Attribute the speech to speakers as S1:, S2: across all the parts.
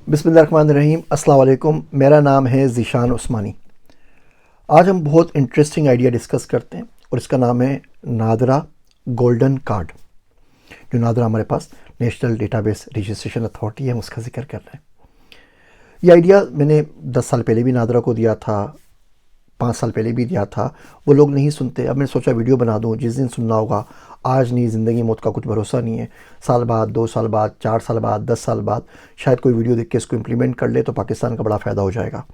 S1: बिस्मिल्लाहिर्रहमानिर्रहीम। अस्सलाम वालेकुम। मेरा नाम है ज़ीशान उस्मानी। आज हम बहुत इंटरेस्टिंग आइडिया डिस्कस करते हैं और इसका नाम है नादरा गोल्डन कार्ड। जो नादरा हमारे पास नेशनल डेटाबेस रजिस्ट्रेशन अथॉरिटी है, हम उसका जिक्र कर रहे हैं। ये आइडिया मैंने 10 साल पहले भी नादरा को दिया था, 5 साल पहले भी दिया था। वो लोग नहीं सुनते। अब मैंने सोचा वीडियो बना दूँ, जिस दिन सुनना होगा। आज नहीं, ज़िंदगी मौत का कुछ भरोसा नहीं है। साल बाद, 2 साल बाद, 4 साल बाद, 10 साल बाद शायद कोई वीडियो देख के इसको इम्प्लीमेंट कर ले तो पाकिस्तान का बड़ा फ़ायदा हो जाएगा।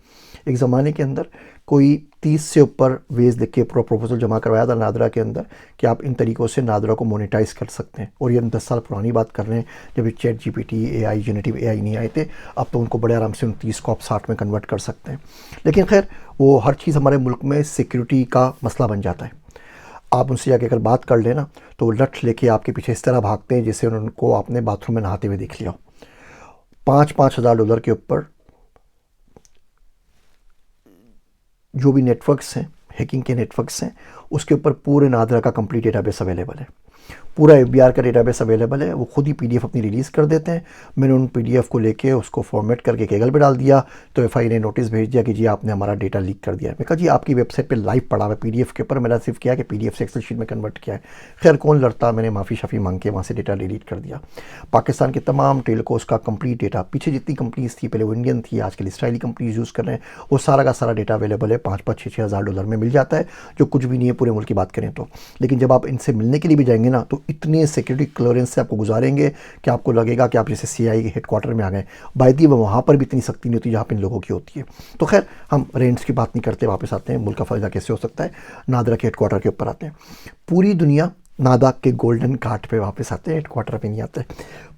S1: एक ज़माने के अंदर कोई 30 से ऊपर वेज लिख के पूरा प्रपोजल जमा करवाया था नादरा के अंदर कि आप इन तरीक़ों से नादरा को मोनेटाइज कर सकते हैं। और ये हम 10 साल पुरानी बात कर रहे हैं, जब chat GPT, AI, generative AI नहीं आए थे। अब तो उनको बड़े आराम से 29 को आप 60 में कन्वर्ट कर सकते हैं। लेकिन खैर, वो हर चीज़ हमारे मुल्क में सिक्योरिटी का मसला बन जाता है। आप उनसे जाके अगर बात कर लेना तो वो लठ लेके आपके पीछे इस तरह भागते हैं जैसे उनको आपने बाथरूम में नहाते हुए देख लिया हो। $5,000 के ऊपर जो भी नेटवर्क्स हैं, हैकिंग के नेटवर्क्स हैं, उसके ऊपर पूरे नादरा का कंप्लीट डेटाबेस अवेलेबल है। पूरा FBR का डेटाबेस अवेलेबल है। वो खुद ही PDF अपनी रिलीज़ कर देते हैं। मैंने उन PDF को लेके उसको फॉर्मेट करके केगल पे डाल दिया तो FI ने नोटिस भेज दिया कि जी आपने हमारा डेटा लीक कर दिया है। मैं कहा जी आपकी वेबसाइट पे लाइव पड़ा हुआ PDF के ऊपर, मैंने सिर्फ किया कि PDF से एक्सेल शीट में कन्वर्ट किया है। खैर कौन लड़ता, मैंने माफ़ी शाफ़ी मांग के वहाँ से डेटा डिलीट कर दिया। पाकिस्तान के तमाम टेलकोस का कंप्लीट डेटा, पीछे जितनी कंपनीज़ थी, पहले वो इंडियन थी, आजकल इसराइली कंपनीज यूज़ कर रहे हैं, वो सारा का सारा डेटा अवेलेबल है। 5-5, $6,000 में मिल जाता है, जो कुछ भी नहीं है पूरे मुल्क की बात करें तो। लेकिन जब आप इनसे मिलने के लिए भी जाएंगे ना तो इतने सिक्योरिटी क्लियरेंस से आपको गुजारेंगे कि आपको लगेगा कि आप जैसे CIA के हेडक्वार्टर में आ गए। बायदी में वहाँ पर भी इतनी सख्ती नहीं होती जहाँ पे इन लोगों की होती है। तो खैर हम रेंट्स की बात नहीं करते, वापस आते हैं मुल्क का फ़ायदा कैसे हो सकता है। नादरा के हेडक्वार्टर के ऊपर आते हैं। पूरी दुनिया नादा के गोल्डन कार्ड पे वापस आते हैं, हेडक्वार्टर पे नहीं आते।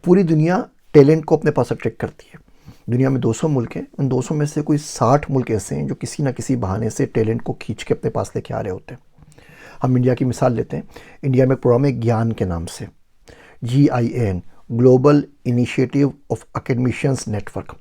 S1: पूरी दुनिया टैलेंट को अपने पास अट्रैक्ट करती है। दुनिया में 200 मुल्क हैं, उन 200 में से कोई 60 मुल्क ऐसे हैं जो किसी ना किसी बहाने से टैलेंट को खींच के अपने पास लेके आ रहे होते हैं। हम इंडिया की मिसाल लेते हैं। इंडिया में एक प्रोग्राम है ज्ञान के नाम से, GIAN, global initiative of academicians network.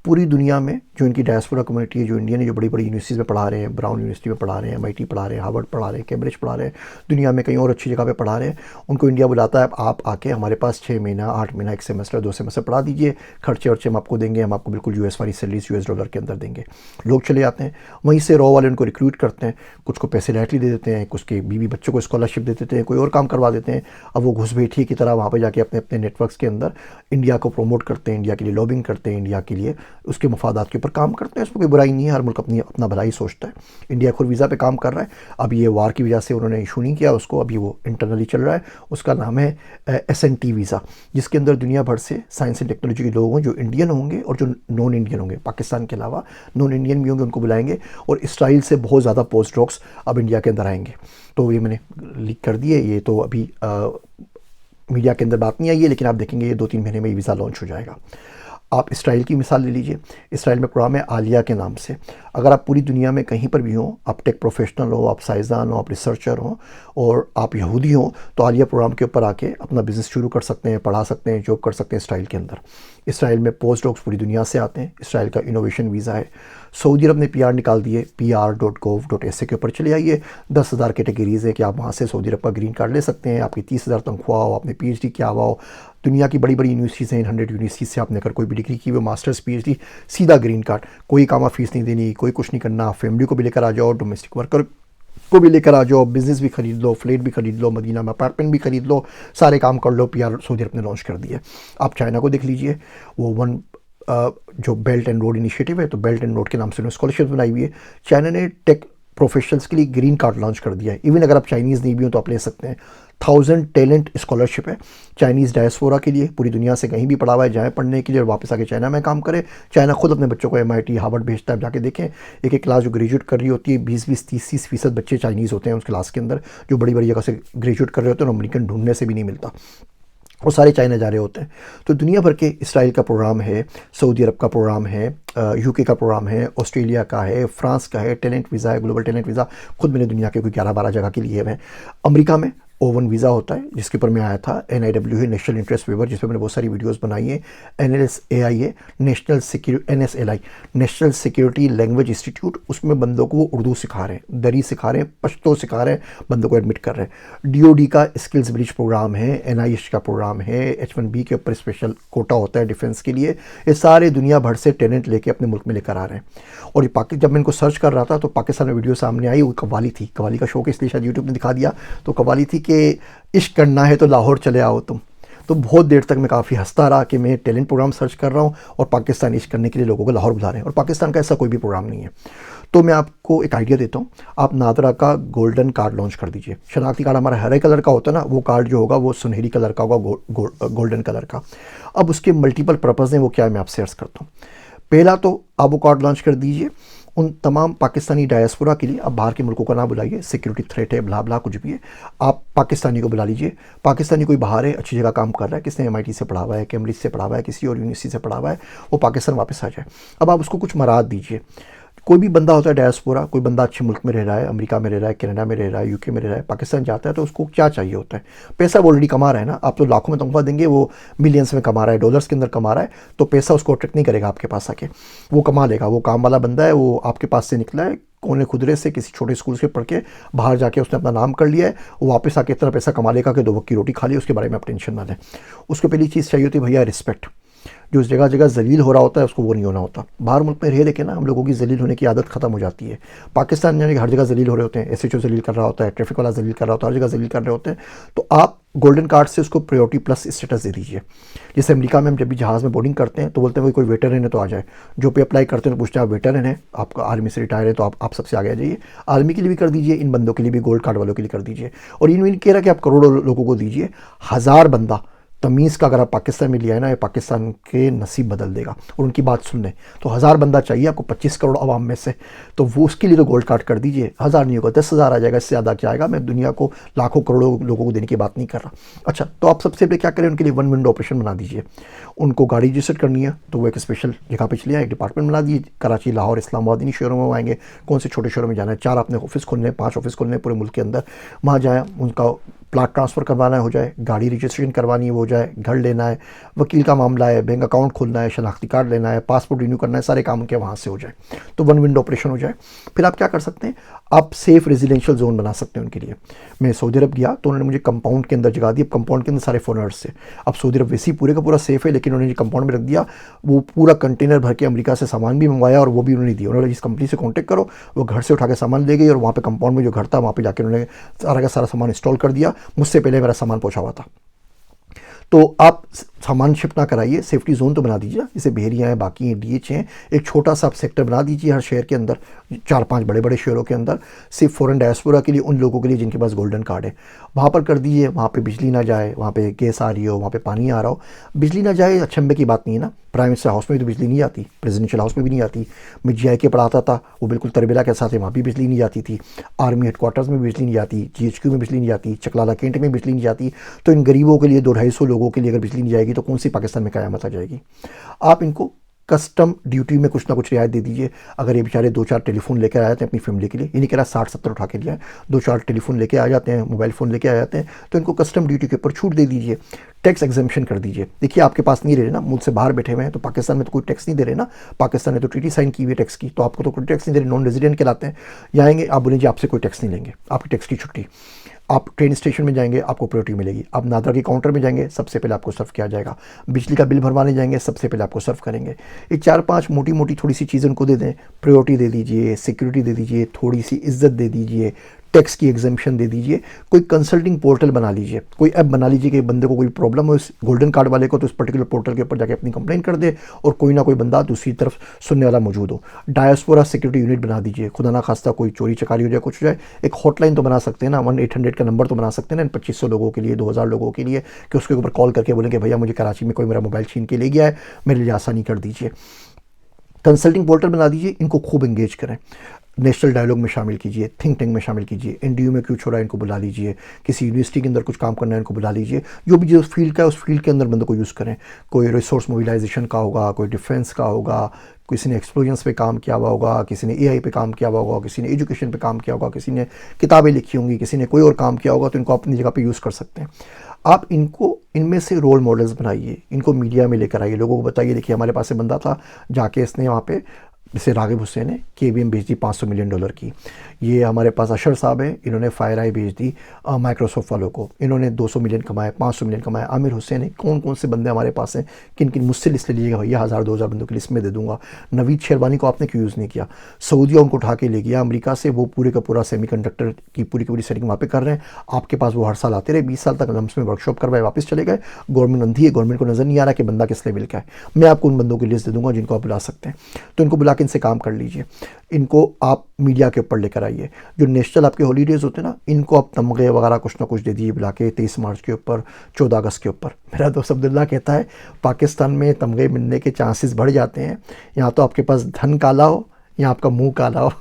S1: पूरी दुनिया में जो इनकी डायस्पोरा कम्युनिटी है, जो इंडियन है, जो बड़ी बड़ी यूनिवर्सिटीज़ में पढ़ा रहे हैं, ब्राउन यूनिवर्सिटी में पढ़ा रहे हैं, MIT पढ़ा रहे हैं, हार्वर्ड पढ़ा रहे हैं, कैम्ब्रिज पढ़ा रहे हैं, दुनिया में कहीं और अच्छी जगह पे पढ़ा रहे हैं, उनको इंडिया बुलाता है आप आके हमारे पास 6 महीना, 8 महीना, 1 सेमेस्टर, 2 सेमेस्टर पढ़ा दीजिए, खर्चे वर्चे हम आपको देंगे, हम आपको बिल्कुल US वाली सैलरीज $US के अंदर देंगे। लोग चले जाते हैं, वहीं से रॉ वाले उनको रिक्रूट करते हैं, कुछ को पैसे डायरेक्टली दे देते हैं, कुछ के बीवी बच्चों को स्कॉलरशिप दे देते हैं, कोई और काम करवा देते हैं। अब वो घुसपैठिए की तरह वहाँ पर जाके अपने अपने नेटवर्क्स के अंदर इंडिया को प्रमोट करते हैं, इंडिया के लिए लॉबिंग करते हैं, इंडिया के लिए उसके मफादात के ऊपर काम करते हैं। उसमें कोई बुराई नहीं है, हर मुल्क अपना भलाई सोचता है। इंडिया खुद वीज़ा पे काम कर रहा है। अब ये वार की वजह से उन्होंने इशू नहीं किया उसको, अभी वो इंटरनली चल रहा है। उसका नाम है SNT वीज़ा, जिसके अंदर दुनिया भर से साइंस एंड टेक्नोलॉजी के लोग हों, जो इंडियन होंगे और जो नॉन इंडियन होंगे, पाकिस्तान के अलावा नॉन इंडियन भी होंगे, उनको बुलाएंगे। और इसराइल से बहुत ज़्यादा पोस्ट डॉक्स अब इंडिया के अंदर आएंगे। तो ये मैंने लीक कर दिए, ये तो अभी मीडिया के अंदर बात नहीं आई है, लेकिन आप देखेंगे ये 2-3 महीने में ये वीज़ा लॉन्च हो जाएगा। आप इसराइल की मिसाल ले लीजिए। इसराइल में प्रोग्राम है आलिया के नाम से। अगर आप पूरी दुनिया में कहीं पर भी हों, आप टेक प्रोफेशनल हो, आप साइंसदान हो, आप रिसर्चर हो और आप यहूदी हो, तो आलिया प्रोग्राम के ऊपर आके अपना बिज़नेस शुरू कर सकते हैं, पढ़ा सकते हैं, जॉब कर सकते हैं इसराइल के अंदर। इसराइल में पोस्ट डॉक्स पूरी दुनिया से आते हैं। इसराइल का इनोवेशन वीज़ा है। सऊदी अरब ने PR निकाल दिए, PR.gov.sa के ऊपर चले आइए। 10,000 कैटेगरीज़ है कि आप वहाँ से सऊदी अरब का ग्रीन कार्ड ले सकते हैं। आपकी 30,000 तनख्वाह हो, आपने PhD किया हुआ हो, दुनिया की बड़ी बड़ी यूनिवर्सिटीज़ हैं, 100 यूनिवर्सिटीज़ से आपने अगर कोई भी डिग्री की हो, मास्टर्स PhD, सीधा ग्रीन कार्ड, कोई कामा फीस नहीं देनी, कोई कुछ नहीं करना। फैमिली को भी लेकर आ जाओ, डोमेस्टिक वर्कर को भी लेकर आ जाओ, बिज़नेस भी खरीद लो, फ्लैट भी खरीद लो, मदीना में अपार्टमेंट भी खरीद लो, सारे काम कर लो। PR सऊदी अरब ने लॉन्च कर दिए। आप चाइना को देख लीजिए, वो जो बेल्ट एंड रोड इनिशिएटिव है, तो बेल्ट एंड रोड के नाम से उन्होंने स्कॉलरशिप बनाई हुई है। चाइना ने टेक प्रोफेशनल्स के लिए ग्रीन कार्ड लॉन्च कर दिया है। इवन अगर आप चाइनीज़ नहीं भी हो तो आप ले सकते हैं। 1000 टैलेंट स्कॉलरशिप है चाइनीज़ डायस्पोरा के लिए, पूरी दुनिया से कहीं भी पढ़ा हुआ है जाए पढ़ने के लिए और वापस आके चाइना में काम करे। चाइना खुद अपने बच्चों को MIT, हार्वर्ड भेजता है। जाके देखें, एक एक क्लास जो ग्रेजुएट कर रही होती है, 20-20, 30-30% बच्चे चाइनीज़ होते हैं उस क्लास के अंदर, जो बड़ी बड़ी जगह से ग्रेजुएट कर रहे होते हैं और अमेरिकन ढूंढने से भी नहीं मिलता, वो सारे चाइना जा रहे होते हैं। तो दुनिया भर के, इसराइल का प्रोग्राम है, सऊदी अरब का प्रोग्राम है, UK का प्रोग्राम है, ऑस्ट्रेलिया का है, फ्रांस का है, टैलेंट वीज़ा है, ग्लोबल टैलेंट वीज़ा खुद मैंने दुनिया के कोई 11-12 जगह के लिए है। अमेरिका में O1 वीज़ा होता है जिसके ऊपर मैं आया था, NIW है नेशनल इंटरेस्ट वेवर, जिस पे मैंने बहुत सारी वीडियोस बनाई है। NSAI है NSLI national security language institute, उसमें बंदों को वो उर्दू सिखा रहे हैं, दरी सिखा रहे हैं, पश्तो सिखा रहे हैं, बंदों को एडमिट कर रहे हैं। DOD का स्किल्स ब्रिज प्रोग्राम है, NIH का प्रोग्राम है, H1B के ऊपर स्पेशल कोटा होता है डिफेंस के लिए। ये सारे दुनिया भर से टैलेंट लेके अपने मुल्क में लेकर आ रहे हैं। और ये जब मैं इनको सर्च कर रहा था तो पाकिस्तान में वीडियो सामने आई, वो कव्वाली थी, कव्वाली का शो के इसलिए शायद यूट्यूब ने दिखा दिया। तो कव्वाली थी कि इश्क करना है तो लाहौर चले आओ तुम। तो बहुत देर तक मैं काफ़ी हंसता रहा कि मैं टैलेंट प्रोग्राम सर्च कर रहा हूँ और पाकिस्तान इश्क करने के लिए लोगों को लाहौर बुला रहे हैं, और पाकिस्तान का ऐसा कोई भी प्रोग्राम नहीं है। तो मैं आपको एक आइडिया देता हूँ, आप नादरा का गोल्डन कार्ड लॉन्च कर दीजिए। शनाख्ती कार्ड हमारा हरे कलर का होता है ना, वो कार्ड जो होगा वो सुनहरी कलर का होगा, गोल्डन कलर का। अब उसके मल्टीपल पर्पज़ हैं, वो क्या है मैं आपसे अर्ज़ करता हूँ। पहला तो आप वो कार्ड लॉन्च कर दीजिए उन तमाम पाकिस्तानी डायस्पोरा के लिए। आप बाहर के मुल्कों का ना बुलाइए, सिक्योरिटी थ्रेट है, ब्ला ब्ला कुछ भी है, आप पाकिस्तानी को बुला लीजिए। पाकिस्तानी कोई बाहर है, अच्छी जगह काम कर रहा है, किसने MIT से पढ़ा हुआ है, कैम्ब्रिज से पढ़ा हुआ है, किसी और यूनिवर्सिटी से पढ़ा हुआ है, वो पाकिस्तान वापस आ जाए। अब आप उसको कुछ मराद दीजिए। कोई भी बंदा होता है डायस्पोरा, कोई बंदा अच्छे मुल्क में रह रहा है, अमेरिका में रह रहा है, कनाडा में रह रहा है, UK में रह रहा है, पाकिस्तान जाता है, तो उसको क्या चाहिए होता है? पैसा वो ऑलरेडी कमा रहा है ना, आप तो लाखों में तनख्वाह देंगे, वो मिलियंस में कमा रहा है, डॉलर्स के अंदर कमा रहा है, तो पैसा उसको अट्रैक्ट नहीं करेगा आपके पास आके, वो कमा लेगा। वो काम वाला बंदा है, वो आपके पास से निकला है कोने खुदरे से, किसी छोटे स्कूल से पढ़ के बाहर जाके उसने अपना नाम कर लिया है, वो वापस आके इतना पैसा कमा लेगा कि 2 वक्त की रोटी खा ली, उसके बारे में आप टेंशन ना लें। उसको पहली चीज़ चाहिए होती है भैया रिस्पेक्ट। जो जगह जगह जलील हो रहा होता है उसको वो नहीं होना होता। बाहर मुल्क में रह देखे ना हम लोगों की जलील होने की आदत खत्म हो जाती है। पाकिस्तान यानी कि हर जगह जलील हो रहे होते हैं, SHO जलील कर रहा होता है, ट्रैफिक वाला जलील कर रहा होता है, हर जगह जलील कर रहे होते हैं। तो आप गोल्डन कार्ड से उसको प्रायोरिटी प्लस स्टेटस दे दीजिए। जैसे अमेरिका में हम जब भी जहाज़ में बोर्डिंग करते हैं तो बोलते हैं कोई वेटरन है तो आ जाए। जो पे अप्लाई करते हैं तो पूछते हैं आप वेटरन है, आपका आर्मी से रिटायर है तो आप सबसे आगे आ जाइए। आर्मी के लिए भी कर दीजिए, इन बंदों के लिए भी, गोल्ड कार्ड वालों के लिए कर दीजिए। और इन कह रहा कि आप करोड़ों लोगों को दीजिए। 1000 बंदा तमीज़ का अगर आप पाकिस्तान में लिया है ना, ये पाकिस्तान के नसीब बदल देगा। और उनकी बात सुन लें तो 1000 बंदा चाहिए आपको 25 करोड़ आवाम में से, तो वो उसके लिए तो गोल्ड कार्ड कर दीजिए। 1000 नहीं होगा 10,000 आ जाएगा, इससे ज़्यादा जाएगा। मैं दुनिया को लाखों करोड़ों लोगों को देने की बात नहीं कर रहा। अच्छा, तो आप सबसे पहले क्या करें, उनके लिए 1 विंडो ऑपरेशन बना दीजिए। उनको गाड़ी रजिस्टर करनी है तो वो एक स्पेशल जगह पे चलिए, एक डिपार्टमेंट बना दीजिए। कराची, लाहौर, इस्लामाबाद इन शहरों में वो आएंगे। कौन से छोटे शहरों में जाना है, 4 अपने ऑफिस खोलने, 5 ऑफिस खोलने पूरे मुल्क के अंदर, वहाँ जाए, उनका प्लाट ट्रांसफ़र करवाना है हो जाए, गाड़ी रजिस्ट्रेशन करवानी है वो हो जाए, घर लेना है, वकील का मामला है, बैंक अकाउंट खोलना है, शनाख्ती कार्ड लेना है, पासपोर्ट रिन्यू करना है, सारे काम उनके वहाँ से हो जाए। तो 1 विंडो ऑपरेशन हो जाए। फिर आप क्या कर सकते हैं, आप सेफ़ रेजिडेंशियल जोन बना सकते हैं उनके लिए। मैं सऊदी अरब गया तो उन्होंने मुझे कंपाउंड के अंदर जगह दी। अब कंपाउंड के अंदर सारे फॉरेनर्स से, अब सऊदी अरब वैसे ही पूरे का पूरा सेफ़ है, लेकिन उन्होंने कंपाउंड में रख दिया। वो पूरा कंटेनर भर के अमेरिका से सामान भी मंगवाया और वो भी उन्होंने दिया। उन्होंने जिस कंपनी से कॉन्टैक्ट करो, वो घर से उठा के सामान ले गई और वहाँ पे कंपाउंड में जो घर था वहाँ पे जाके उन्होंने सारा का सारा सामान इंस्टॉल कर दिया। मुझसे पहले मेरा सामान पहुँचा हुआ था। तो आप सामान शिफ्ट ना कराइए, सेफ्टी जोन तो बना दीजिए, जैसे बहरिया हैं, बाकी हैं, DH हैं। एक छोटा सा आप सेक्टर बना दीजिए हर शहर के अंदर, 4-5 बड़े बड़े शहरों के अंदर, सिर्फ फॉरेन डायस्पोरा के लिए, उन लोगों के लिए जिनके पास गोल्डन कार्ड है। वहाँ पर कर दीजिए। वहाँ पे बिजली ना जाए, वहाँ पे गैस आ रही हो, वहाँ पे पानी आ रहा हो। बिजली ना जाए अचंभे की बात नहीं है ना, प्राइम मिनिस्टर हाउस में भी तो बिजली नहीं आती, प्रेसिडेंशियल हाउस में भी नहीं आती। मैं GIK पढ़ाता था, वो बिल्कुल तरबेला के साथ है, वहाँ भी बिजली नहीं जाती थी। आर्मी हेडक्वार्टर्स में बिजली नहीं जाती, GHQ में बिजली नहीं जाती, चकलाला कैंट में बिजली नहीं जाती। तो इन गरीबों के लिए, 200-250 लोगों के लिए अगर बिजली नहीं जाएगी तो कौन सी पाकिस्तान में क़यामत आ जाएगी। आप इनको कस्टम ड्यूटी में कुछ ना कुछ रियायत दे दीजिए। अगर ये बेचारे 2-4 टेलीफोन लेकर आ जाते हैं अपनी फैमिली के लिए, ये नहीं कह रहा 60-70 उठा के लिया, 2-4 टेलीफोन लेके आ जाते हैं, मोबाइल फ़ोन लेके आ जाते हैं, तो इनको कस्टम ड्यूटी के ऊपर छूट दे दीजिए। टैक्स एग्जेम्पशन कर दीजिए। देखिए आपके पास नहीं रह रहे ना, मुल्क से बाहर बैठे हुए हैं, तो पाकिस्तान में तो कोई टैक्स नहीं दे रहे ना। पाकिस्तान ने तो ट्रीटी साइन की हुई है टैक्स की, तो आपको तो कोई टैक्स नहीं दे रहे, नॉन रेजिडेंट कहलाते हैं। यहाँ आएंगे, आप बोलेंगे आपसे कोई टैक्स नहीं लेंगे, आपकी टैक्स की छुट्टी। आप ट्रेन स्टेशन में जाएंगे, आपको प्रायोरिटी मिलेगी। आप नादरा के काउंटर में जाएंगे, सबसे पहले आपको सर्व किया जाएगा। बिजली का बिल भरवाने जाएंगे, सबसे पहले आपको सर्व करेंगे। ये 4-5 मोटी मोटी थोड़ी सी चीज़ें उनको दे दें, प्रायोरिटी दे दीजिए, सिक्योरिटी दे दीजिए, थोड़ी सी इज्जत दे दीजिए, टैक्स की एग्जेम्पशन दे दीजिए। कोई कंसल्टिंग पोर्टल बना लीजिए, कोई ऐप बना लीजिए कि बंदे को कोई प्रॉब्लम हो इस गोल्डन कार्ड वाले को, तो उस पर्टिकुलर पोर्टल के ऊपर जाके अपनी कंप्लेंट कर दे और कोई ना कोई बंदा दूसरी तरफ सुनने वाला मौजूद हो। डायस्पोरा सिक्योरिटी यूनिट बना दीजिए, खुदा ना खास्ता कोई चोरी चकारी हो जाए, कुछ हो जाए, एक हॉटलाइन तो बना सकते हैं ना, 1-800 का नंबर तो बना सकते हैं ना इन 2500 लोगों के लिए, 2000 लोगों के लिए, कि उसके ऊपर कॉल करके बोलेंगे भैया मुझे कराची में कोई मेरा मोबाइल छीन के ले गया है, मेरे लिए आसानी कर दीजिए। कंसल्टिंग पोर्टल बना दीजिए, इनको खूब इंगेज करें। नेशनल डायलॉग में शामिल कीजिए, थिंक टैंक में शामिल कीजिए, एनडीयू में क्यों छोड़ा इनको बुला लीजिए, किसी यूनिवर्सिटी के अंदर कुछ काम करना है इनको बुला लीजिए, जो भी जो फील्ड का है उस फील्ड के अंदर बंदों को यूज़ करें। कोई रिसोर्स मोबिलाइजेशन का होगा, कोई डिफेंस का होगा, किसी ने एक्सप्लोजन्स पे काम किया हुआ होगा, किसी ने एआई पे काम किया हुआ होगा, किसी ने एजुकेशन पे काम किया होगा, किसी ने किताबें लिखी होंगी, किसी ने कोई और काम किया होगा, तो इनको अपनी जगह पे यूज़ कर सकते हैं। आप इनको इनमें से रोल मॉडल्स बनाइए, इनको मीडिया में लेकर आइए, लोगों को बताइए देखिए हमारे पास से बंदा था जाके इसने वहाँ पे, जैसे रागिब हुसैन है, KBM भेज दी $500 मिलियन की। ये हमारे पास अशर साहब हैं, इन्होंने FireEye भेज दी माइक्रोसॉफ्ट वालों को, इन्होंने 200 मिलियन कमाए, 500 मिलियन कमाए। आमिर हुसैन है, कौन कौन से बंदे हमारे पास हैं, किन किन, मुझसे लिस्ट ले लीजिएगा भैया, 1000-2000 बंदों की लिस्ट में दे दूंगा। नवीद शेरवानी को आपने क्यों यूज़ नहीं किया? सऊदीया उनको उठा के ले गया अमेरिका से, वो पूरे का पूरा सेमीकंडक्टर की पूरी सेटिंग वहाँ पे कर रहे हैं। आपके पास वो हर साल आते रहे, 20 साल तक लम्स में वर्कशॉप करवाए, वापस चले गए। गवर्नमेंट अंधी है, गवर्नमेंट को नज़र नहीं आ रहा कि बंदा किस लेवल का है। मैं आपको उन बंदों की लिस्ट दे दूंगा जिनको आप बुला सकते हैं, तो इनको बुला के इनसे काम कर लीजिए। इनको आप मीडिया के ऊपर लेकर आइए। जो नेशनल आपके हॉलीडेज़ होते हैं ना, इनको आप तमगे वगैरह कुछ ना कुछ दे दीजिए बुला के, 23 मार्च के ऊपर, 14 अगस्त के ऊपर। मेरा दोस्त अब्दुल्ला कहता है पाकिस्तान में तमगे मिलने के चांसेस बढ़ जाते हैं, यहाँ तो आपके पास धन काला हो या आपका मुंह काला हो।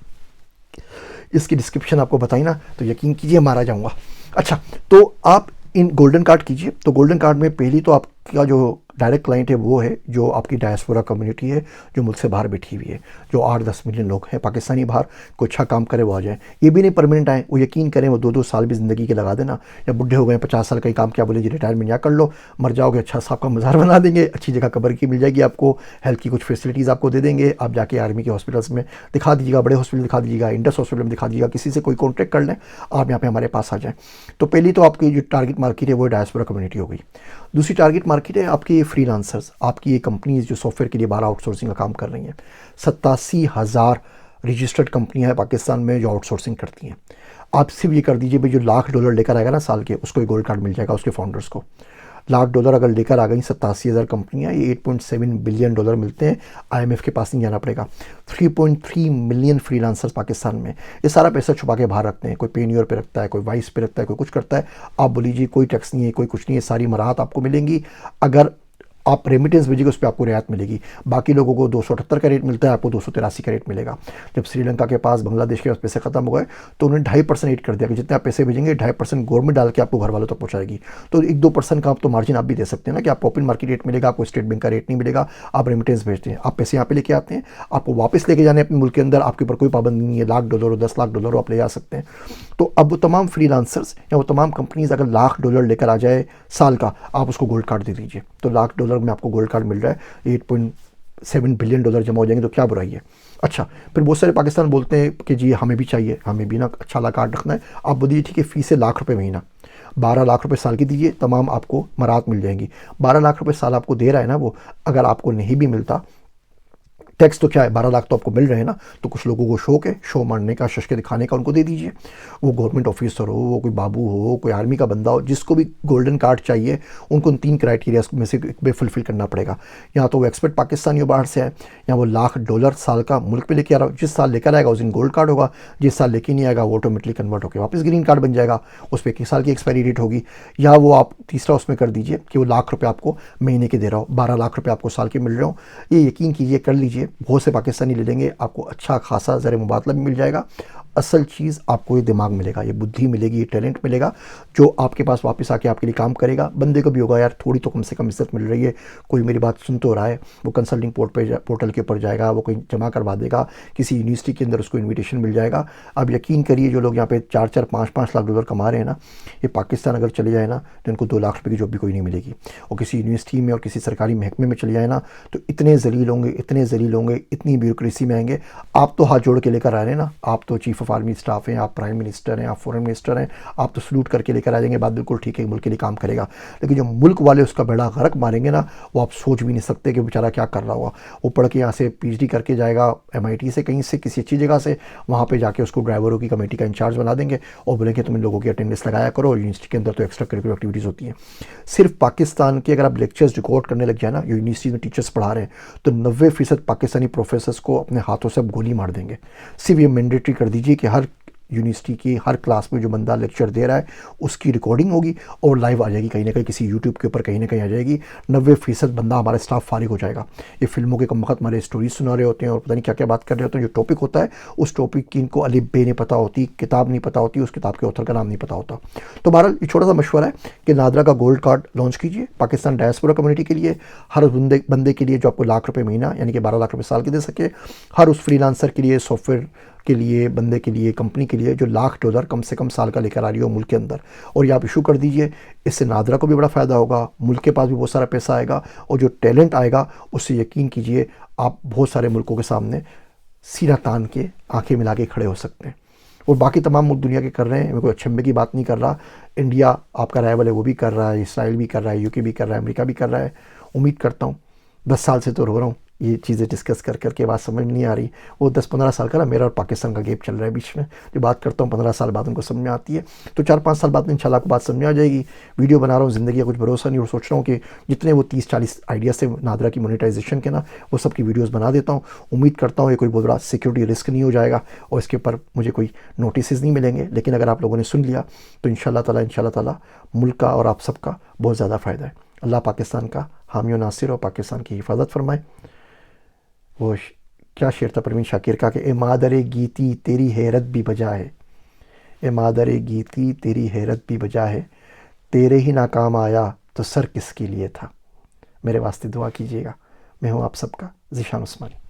S1: इसकी डिस्क्रिप्शन आपको बताई ना, तो यकीन कीजिए मारा जाऊँगा। अच्छा, तो आप इन गोल्डन कार्ड कीजिए। तो गोल्डन कार्ड में पहली तो आपका जो डायरेक्ट क्लाइंट है वो है जो आपकी डायस्पोरा कम्युनिटी है, जो मुल्क से बाहर बैठी हुई है, जो 8-10 मिलियन लोग हैं पाकिस्तानी बाहर, कोई अच्छा काम करे वो आ जाए। ये भी नहीं परमानेंट आए, वो यकीन करें, वो 2-2 साल भी ज़िंदगी के लगा देना, या बुढ़े हो गए 50 साल का ही काम किया, बोले जी रिटायरमेंट या कर लो, मर जाओगे, अच्छा साहब का मज़ार बना देंगे, अच्छी जगह कब्र की मिल जाएगी आपको, हेल्थ की कुछ फैसिलिटीज़ आपको दे देंगे। आप जाके आर्मी के हॉस्पिटल्स में दिखा दीजिएगा, बड़े हॉस्पिटल दिखा दीजिएगा, इंडस हॉस्पिटल में दिखा दीजिएगा, किसी से कोई कॉन्ट्रैक्ट कर लें, आप यहाँ पे हमारे पास आ जाएँ। तो पहली तो आपकी जो टारगेट मार्केट है वो डायस्पोरा कम्युनिटी हो गई। दूसरी टारगेट मार्केट है आपकी फ्रीलांसर्स, आपकी ये कंपनीज जो सॉफ्टवेयर के लिए बाहर आउटसोर्सिंग का काम कर रही हैं। 87,000 रजिस्टर्ड कंपनियां हैं पाकिस्तान में जो आउटसोर्सिंग करती हैं। आप सिर्फ ये कर दीजिए भाई, जो $1,00,000 लेकर आएगा ना साल के, उसको एक गोल्ड कार्ड मिल जाएगा, उसके फाउंडर्स को। $1,00,000 अगर लेकर आ गई 87,000 कंपनियां, ये $8.7 बिलियन मिलते हैं। IMF के पास नहीं जाना पड़ेगा। 3.3 मिलियन फ्रीलांसर्स पाकिस्तान में, ये सारा पैसा छुपा के बाहर रखते हैं। कोई पेन्योर पे रखता है, कोई वाइस पे रखता है, कोई कुछ करता है। आप बोलीजिए कोई टैक्स नहीं है, कोई कुछ नहीं है, सारी मराहत आपको मिलेंगी। अगर आप रेमिटेंस भेजिएगा उस पर आपको रियायत मिलेगी। बाकी लोगों को 278 का रेट मिलता है, आपको 283 का रेट मिलेगा। जब श्रीलंका के पास, बांग्लादेश के पास पैसे खत्म हो गए तो उन्होंने 2.5% रेट कर दिया कि जितने आप पैसे भेजेंगे 2.5% गवर्नमेंट डाल के आपको घर वालों तक पहुंचाएगी। तो 1-2% का आप तो मार्जिन आप भी दे सकते हैं ना, कि आपको ओपन मार्केट रेट मिलेगा, आपको स्टेट बैंक का रेट नहीं मिलेगा। आप रेमिटेंस भेजते हैं, आप पैसे यहाँ पे लेके आते हैं, आपको वापस लेके जाने अपने मुल्क के अंदर, आपके ऊपर कोई पाबंदी नहीं है। $1,00,000 और $10,00,000 आप ले जा सकते हैं। तो अब वो तमाम फ्रीलांसर्स या वो तमाम कंपनीज अगर $1,00,000 लेकर आ जाए साल का, आप उसको गोल्ड कार्ड दे दीजिए। तो $1,00,000 में आपको गोल्ड कार्ड मिल रहा है, $8.7 बिलियन जमा हो जाएंगे, तो क्या बुराई है। अच्छा, फिर बहुत सारे पाकिस्तान बोलते हैं कि जी हमें भी चाहिए, हमें भी ना अच्छा वाला कार्ड रखना है। आप बोलिए ठीक है, फीस है ₹1,00,000 महीना, 12 लाख रुपए साल की दीजिए, तमाम आपको मराहत मिल जाएंगी। 12 लाख रुपए साल आपको दे रहा है ना वो, अगर आपको नहीं भी मिलता, टैक्स तो क्या है, 12 लाख तो आपको मिल रहे हैं ना, तो कुछ लोगों को शौक है शो मारने का, शश के दिखाने का, उनको दे दीजिए। वो गवर्नमेंट ऑफिसर हो, वो कोई बाबू हो, कोई आर्मी का बंदा हो, जिसको भी गोल्डन कार्ड चाहिए, उनको उन 3 क्राइटेरिया में से एक फुलफिल करना पड़ेगा। या तो वो एक्सपर्ट पाकिस्तानी हो बाहर से है, या वो $1,00,000 साल का मुल्क पे लेके आ रहा हो। जिस साल लेकर आएगा उस दिन गोल्ड कार्ड होगा, जिस साल लेके नहीं आएगा वो ऑटोमेटिकली कन्वर्ट होकर वापस ग्रीन कार्ड बन जाएगा, उस पर 1 साल की एक्सपायरी डेट होगी। या वो आप तीसरा उसमें कर दीजिए कि वो ₹1,00,000 आपको महीने के दे रहा हो, 12 लाख रुपये आपको साल के मिल रहे हो। ये यकीन कीजिए, कर लीजिए, बहुत से पाकिस्तानी ले लेंगे, आपको अच्छा खासा ज़र मुबादला भी मिल जाएगा। असल चीज़ आपको ये दिमाग मिलेगा, ये बुद्धि मिलेगी, ये टैलेंट मिलेगा, जो आपके पास वापस आके आपके लिए काम करेगा। बंदे को भी होगा यार थोड़ी तो कम से कम इज्जत मिल रही है, कोई मेरी बात सुन तो रहा है। वो कंसल्टिंग पोर्टल के ऊपर जाएगा, वो कहीं जमा करवा देगा, किसी यूनिवर्सिटी के अंदर उसको इन्विटेशन मिल जाएगा। अब यकीन करिए, जो लोग यहाँ पे 4-4, 5-5 लाख डॉलर कमा रहे हैं ना, ये पाकिस्तान अगर चले जाए ना तो इनको 2 लाख रुपये की जॉब भी कोई नहीं मिलेगी। और किसी यूनिवर्सिटी में और किसी सरकारी महकमे में चले जाए ना, तो इतने जलील होंगे, इतने जलील होंगे, इतनी ब्यूरोक्रेसी में आएंगे। आप तो हाथ जोड़ के लेकर आ रहे हैं ना, आप तो चीफ ऑफ आर्मी स्टाफ हैं, आप प्राइम मिनिस्टर हैं, आप फॉरेन मिनिस्टर हैं, आप तो सलूट करके लेकर आ जाएंगे, बात बिल्कुल ठीक है, मुल्क के लिए काम करेगा। लेकिन जो मुल्क वाले उसका बेड़ा गर्क मारेंगे ना, वो आप सोच भी नहीं सकते कि बेचारा क्या कर रहा होगा। वो पढ़ के यहाँ से PhD करके जाएगा MIT से, कहीं से, किसी अच्छी जगह से, वहाँ पे जाके उसको ड्राइवरों की कमेटी का इंचार्ज बना देंगे और बोलेंगे तुम इन लोगों की अटेंडेंस लगाया करो। यूनिवर्सिटी के अंदर तो एक्स्ट्रा करिकुलर एक्टिविटीज़ होती हैं। सिर्फ पाकिस्तान के अगर आप लेक्चर्स रिकॉर्ड करने लग जाए ना, यूनिवर्सिटी में टीचर्स पढ़ा रहे हैं, तो 90% पाकिस्तानी प्रोफेसर्स को अपने हाथों से आप गोली मार देंगे। सिर्फ ये मैंडेटरी कर दीजिए कि हर यूनिवर्सिटी की हर क्लास में जो बंदा लेक्चर दे रहा है उसकी रिकॉर्डिंग होगी और लाइव आ जाएगी, कहीं ना कहीं किसी यूट्यूब के ऊपर कहीं ना कहीं आ जाएगी। 90% बंदा हमारा स्टाफ फारिग हो जाएगा। ये फिल्मों के कम वक्त हमारे स्टोरीज सुना रहे होते हैं और पता नहीं क्या क्या बात कर रहे होते हैं। जो टॉपिक होता है उस टॉपिक की इनको अलिफ बे नहीं पता होती, किताब नहीं पता होती, उस किताब के ऑथर का नाम नहीं पता होता। तो बहरहाल ये छोटा सा मशवरा है कि नादरा का गोल्ड कार्ड लॉन्च कीजिए पाकिस्तान डायस्पोरा कम्युनिटी के लिए, हर बंदे के लिए जो आपको ₹1,00,000 महीना यानी कि 12 लाख रुपए साल के दे सके, हर उस फ्रीलांसर के लिए, सॉफ्टवेयर के लिए, बंदे के लिए, कंपनी के लिए जो $1,00,000 कम से कम साल का लेकर आ रही हो मुल्क के अंदर, और ये आप इशू कर दीजिए। इससे नादरा को भी बड़ा फ़ायदा होगा, मुल्क के पास भी बहुत सारा पैसा आएगा और जो टैलेंट आएगा उससे यकीन कीजिए आप बहुत सारे मुल्कों के सामने सीना तान के आंखें मिला के खड़े हो सकते हैं। और बाकी तमाम मुल्क दुनिया के कर रहे हैं, मैं कोई अचंभे की बात नहीं कर रहा। इंडिया आपका राइवल है, वो भी कर रहा है, इसराइल भी कर रहा है, यूके भी कर रहा है, अमेरिका भी कर रहा है। उम्मीद करता हूँ 10 साल से तो रो रहा हूँ ये चीज़ें डिस्कस कर करके, बात समझ में नहीं आ रही। वो 10-15 साल का ना मेरा और पाकिस्तान का गैप चल रहा है बीच में, जो बात करता हूँ 15 साल बाद उनको समझ में आती है। तो 4-5 साल बाद इंशाल्लाह आपको बात समझ में आ जाएगी। वीडियो बना रहा हूँ, ज़िंदगी का कुछ भरोसा नहीं, और सोच रहा हूँ कि जितने वो 30-40 आइडियाज़ थे नादरा की मोनेटाइजेशन के ना, वो सब की वीडियोज़ बना देता हूँ। उम्मीद करता हूँ ये कोई बहुत बड़ा सिक्योरिटी रिस्क नहीं हो जाएगा और इसके ऊपर मुझे कोई नोटिस नहीं मिलेंगे। लेकिन अगर आप लोगों ने सुन लिया तो इंशाल्लाह ताला मुल्क का और आप सबका बहुत ज़्यादा फ़ायदा है। अल्लाह पाकिस्तान का हामी और नासिर और पाकिस्तान की हिफाजत फरमाए। वो क्या शेर था परवीन शाकिर का कि ए मादरे गीती तेरी हैरत भी बजा है, ए मादरे गीती तेरी हैरत भी बजा है, तेरे ही नाकाम आया तो सर किसके लिए था। मेरे वास्ते दुआ कीजिएगा। मैं हूँ आप सबका ज़ीशान उस्मानी।